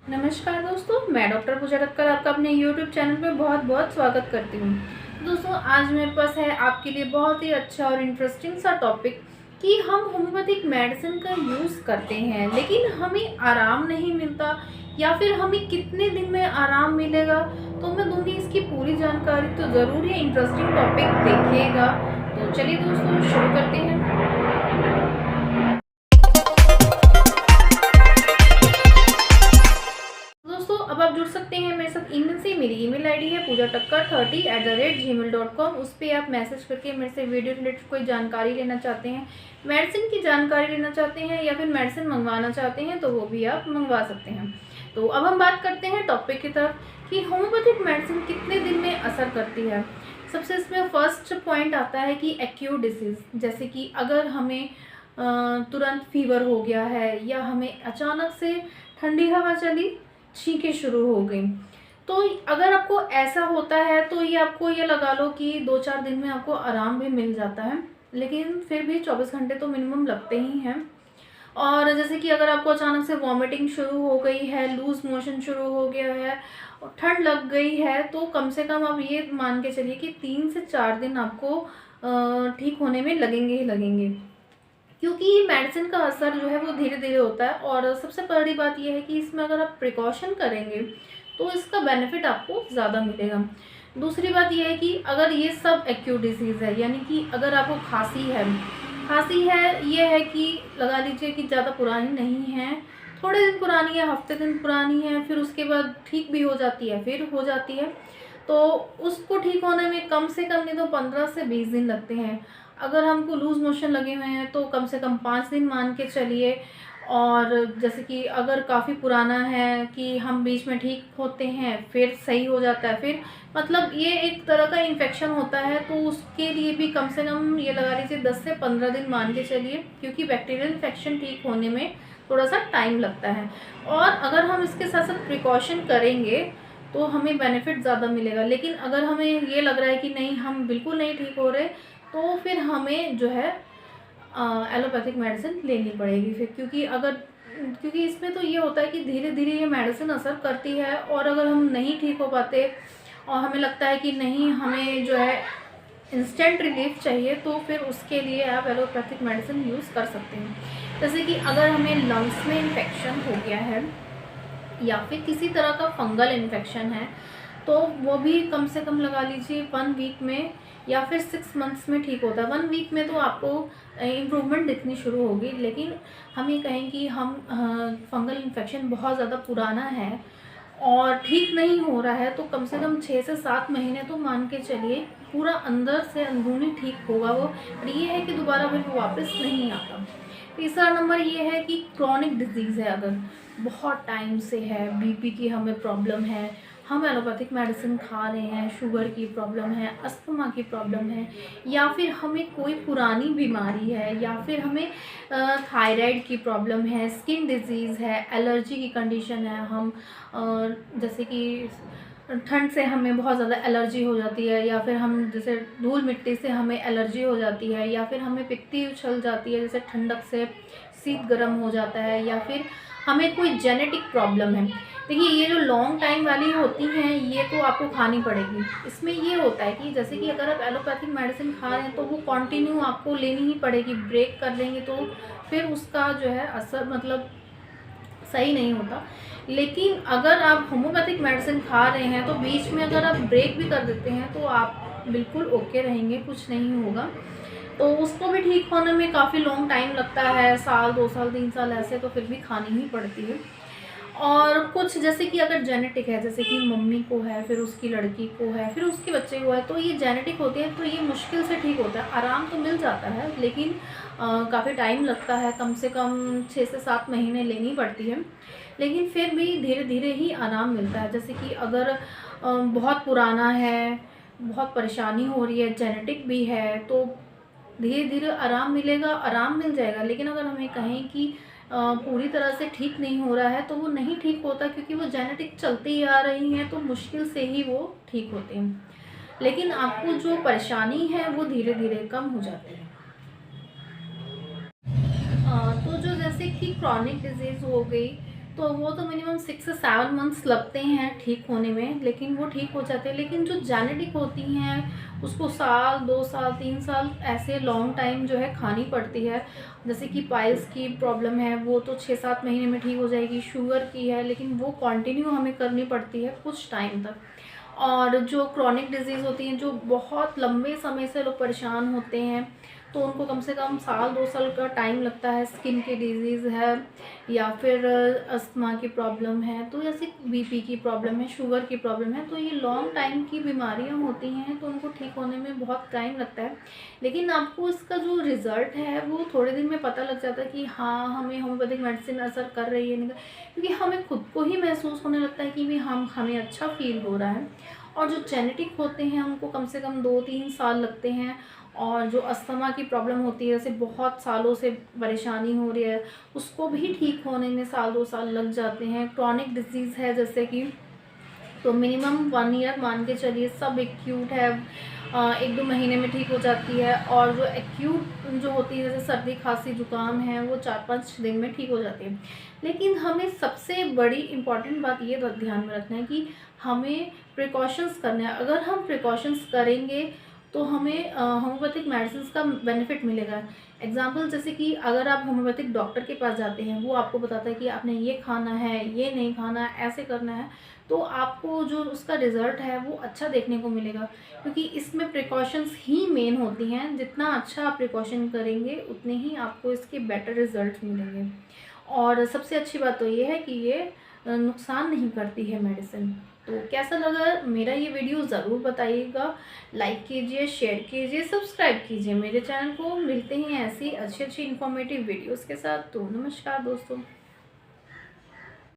नमस्कार दोस्तों, मैं डॉक्टर पूजा ठक्कर आपका अपने YouTube चैनल पे बहुत बहुत स्वागत करती हूँ। दोस्तों, आज मेरे पास है आपके लिए बहुत ही अच्छा और इंटरेस्टिंग सा टॉपिक कि हम होम्योपैथिक मेडिसिन का यूज़ करते हैं लेकिन हमें आराम नहीं मिलता, या फिर हमें कितने दिन में आराम मिलेगा। तो मैं दूंगी इसकी पूरी जानकारी, तो ज़रूर ये इंटरेस्टिंग टॉपिक देखिएगा। तो चलिए दोस्तों, शुरू करते हैं। दोस्तों, अब आप जुड़ सकते हैं मेरे साथ ईमेल से। मेरी ईमेल आईडी है poojatakar30@gmail.com। उस पर आप मैसेज करके मेरे से वीडियो रिलेटेड कोई जानकारी लेना चाहते हैं, मेडिसिन की जानकारी लेना चाहते हैं, या फिर मेडिसिन मंगवाना चाहते हैं तो वो भी आप मंगवा सकते हैं। तो अब हम बात करते हैं टॉपिक की तरफ कि होम्योपैथिक मेडिसिन कितने दिन में असर करती है। सबसे इसमें फर्स्ट पॉइंट आता है कि एक्यूट डिसीज़, जैसे कि अगर हमें तुरंत फीवर हो गया है, या हमें अचानक से ठंडी हवा चली, छींकें शुरू हो गई, तो अगर आपको ऐसा होता है तो ये आपको ये लगा लो कि 2-4 दिन में आपको आराम भी मिल जाता है, लेकिन फिर भी 24 घंटे तो मिनिमम लगते ही हैं। और जैसे कि अगर आपको अचानक से वॉमिटिंग शुरू हो गई है, लूज़ मोशन शुरू हो गया है और ठंड लग गई है, तो कम से कम आप ये मान के चलिए कि 3 से 4 दिन आपको ठीक होने में लगेंगे ही लगेंगे, क्योंकि मेडिसिन का असर जो है वो धीरे धीरे होता है। और सबसे बड़ी बात यह है कि इसमें अगर आप प्रिकॉशन करेंगे तो इसका बेनिफिट आपको ज़्यादा मिलेगा। दूसरी बात यह है कि अगर ये सब एक्यूट डिसीज़ है, यानी कि अगर आपको खांसी है, ये है कि लगा लीजिए कि ज़्यादा पुरानी नहीं है, थोड़े दिन पुरानी है, हफ्ते दिन पुरानी है, फिर उसके बाद ठीक भी हो जाती है, फिर हो जाती है, तो उसको ठीक होने में कम से कम नहीं तो 15 से 20 दिन लगते हैं। अगर हमको लूज़ मोशन लगे हुए हैं तो कम से कम 5 दिन मान के चलिए। और जैसे कि अगर काफ़ी पुराना है कि हम बीच में ठीक होते हैं, फिर सही हो जाता है, फिर मतलब ये एक तरह का इन्फेक्शन होता है, तो उसके लिए भी कम से कम ये लगा लीजिए 10 से 15 दिन मान के चलिए, क्योंकि बैक्टीरियल इन्फेक्शन ठीक होने में थोड़ा सा टाइम लगता है। और अगर हम इसके साथ साथ प्रिकॉशन करेंगे तो हमें बेनिफिट ज़्यादा मिलेगा। लेकिन अगर हमें ये लग रहा है कि नहीं, हम बिल्कुल नहीं ठीक हो रहे, तो फिर हमें जो है एलोपैथिक मेडिसिन लेनी पड़ेगी फिर, क्योंकि इसमें तो ये होता है कि धीरे धीरे ये मेडिसिन असर करती है, और अगर हम नहीं ठीक हो पाते और हमें लगता है कि नहीं, हमें जो है इंस्टेंट रिलीफ चाहिए, तो फिर उसके लिए आप एलोपैथिक मेडिसिन यूज़ कर सकते हैं। जैसे कि अगर हमें लंग्स में इन्फेक्शन हो गया है, या फिर किसी तरह का फंगल इन्फेक्शन है, तो वो भी कम से कम लगा लीजिए 1 वीक में या फिर 6 मंथ्स में ठीक होता है। 1 वीक में तो आपको इम्प्रूवमेंट दिखनी शुरू होगी, लेकिन हम ये कहें कि हम फंगल इन्फेक्शन बहुत ज़्यादा पुराना है और ठीक नहीं हो रहा है, तो कम से कम 6 से 7 महीने तो मान के चलिए पूरा अंदर से अंदरूनी ठीक होगा वो। और ये है कि दोबारा फिर वो वापस नहीं आता। तीसरा नंबर ये है कि क्रॉनिक डिजीज़ है, अगर बहुत टाइम से है, बीपी की हमें प्रॉब्लम है, हम एलोपैथिक मेडिसिन खा रहे हैं, शुगर की प्रॉब्लम है, अस्थमा की प्रॉब्लम है, या फिर हमें कोई पुरानी बीमारी है, या फिर हमें थायराइड की प्रॉब्लम है, स्किन डिजीज़ है, एलर्जी की कंडीशन है, हम जैसे कि ठंड से हमें बहुत ज़्यादा एलर्जी हो जाती है, या फिर हम जैसे धूल मिट्टी से हमें एलर्जी हो जाती है, या फिर हमें पित्ती उछल जाती है, जैसे ठंडक से शीत गर्म हो जाता है, या फिर हमें कोई जेनेटिक प्रॉब्लम है। देखिए, ये जो लॉन्ग टाइम वाली होती हैं ये तो आपको खानी पड़ेगी। इसमें ये होता है कि जैसे कि अगर आप एलोपैथिक मेडिसिन खा रहे हैं तो वो कंटिन्यू आपको लेनी ही पड़ेगी, ब्रेक कर लेंगे तो फिर उसका जो है असर मतलब सही नहीं होता। लेकिन अगर आप होम्योपैथिक मेडिसिन खा रहे हैं तो बीच में अगर आप ब्रेक भी कर देते हैं तो आप बिल्कुल ओके रहेंगे, कुछ नहीं होगा। तो उसको भी ठीक होने में काफ़ी लॉन्ग टाइम लगता है, साल 2 साल 3 साल ऐसे, तो फिर भी खानी ही पड़ती है। और कुछ जैसे कि अगर जेनेटिक है, जैसे कि मम्मी को है, फिर उसकी लड़की को है, फिर उसके बच्चे को है, तो ये जेनेटिक होती है, तो ये मुश्किल से ठीक होता है। आराम तो मिल जाता है, लेकिन काफ़ी टाइम लगता है, कम से कम 6 से 7 महीने लेनी पड़ती है, लेकिन फिर भी धीरे धीरे ही आराम मिलता है। जैसे कि अगर बहुत पुराना है, बहुत परेशानी हो रही है, जेनेटिक भी है, तो धीरे धीरे आराम मिलेगा, आराम मिल जाएगा। लेकिन अगर हमें कहें कि पूरी तरह से ठीक नहीं हो रहा है, तो वो नहीं ठीक होता, क्योंकि वो जेनेटिक चलती ही आ रही हैं, तो मुश्किल से ही वो ठीक होते हैं। लेकिन आपको जो परेशानी है वो धीरे धीरे कम हो जाती है। तो जो जैसे कि क्रॉनिक डिजीज़ हो गई, तो वो तो मिनिमम 6 से 7 मंथ्स लगते हैं ठीक होने में, लेकिन वो ठीक हो जाते हैं। लेकिन जो जेनेटिक होती हैं उसको साल, 2 साल, 3 साल ऐसे लॉन्ग टाइम जो है खानी पड़ती है। जैसे कि पाइल्स की प्रॉब्लम है वो तो 6-7 महीने में ठीक हो जाएगी, शुगर की है लेकिन वो कंटिन्यू हमें करनी पड़ती है कुछ टाइम तक। और जो क्रॉनिक डिजीज़ होती हैं, जो बहुत लंबे समय से लोग परेशान होते हैं, तो उनको कम से कम साल 2 साल का टाइम लगता है। स्किन की डिजीज़ है या फिर अस्थमा की प्रॉब्लम है, तो जैसे बीपी की प्रॉब्लम है, शुगर की प्रॉब्लम है, तो ये लॉन्ग टाइम की बीमारियां होती हैं, तो उनको ठीक होने में बहुत टाइम लगता है। लेकिन आपको इसका जो रिज़ल्ट है वो थोड़े दिन में पता लग जाता है कि हाँ, हमें होम्योपैथिक मेडिसिन असर कर रही है, नहीं कर, क्योंकि हमें खुद को ही महसूस होने लगता है कि भी हमें अच्छा फ़ील हो रहा है। और जो जेनेटिक होते हैं उनको कम से कम 2-3 साल लगते हैं। और जो अस्थमा की प्रॉब्लम होती है, जैसे बहुत सालों से परेशानी हो रही है, उसको भी ठीक होने में साल 2 साल लग जाते हैं। क्रॉनिक डिजीज़ है जैसे कि, तो मिनिमम 1 ईयर मान के चलिए। सब एक्यूट है 1-2 महीने में ठीक हो जाती है। और जो एक्यूट जो होती है जैसे सर्दी, खांसी, जुकाम है, वो 4-5 दिन में ठीक हो जाती है। लेकिन हमें सबसे बड़ी इम्पॉर्टेंट बात ये ध्यान में रखना है कि हमें प्रिकॉशंस करने हैं। अगर हम प्रिकॉशंस करेंगे तो हमें होम्योपैथिक मेडिसिन का बेनिफिट मिलेगा। एग्जाम्पल जैसे कि अगर आप होम्योपैथिक डॉक्टर के पास जाते हैं, वो आपको बताता है कि आपने ये खाना है, ये नहीं खाना है, ऐसे करना है, तो आपको जो उसका रिज़ल्ट है वो अच्छा देखने को मिलेगा। क्योंकि इसमें प्रिकॉशंस ही मेन होती हैं। जितना अच्छा आप प्रिकॉशन करेंगे उतने ही आपको इसके बेटर रिज़ल्ट मिलेंगे। और सबसे अच्छी बात तो ये है कि ये नुकसान नहीं करती है मेडिसिन। तो कैसा लगा मेरा ये वीडियो ज़रूर बताइएगा। लाइक कीजिए, शेयर कीजिए, सब्सक्राइब कीजिए मेरे चैनल को। मिलते हैं ऐसी अच्छी अच्छी इन्फॉर्मेटिव वीडियोस के साथ। तो नमस्कार दोस्तों।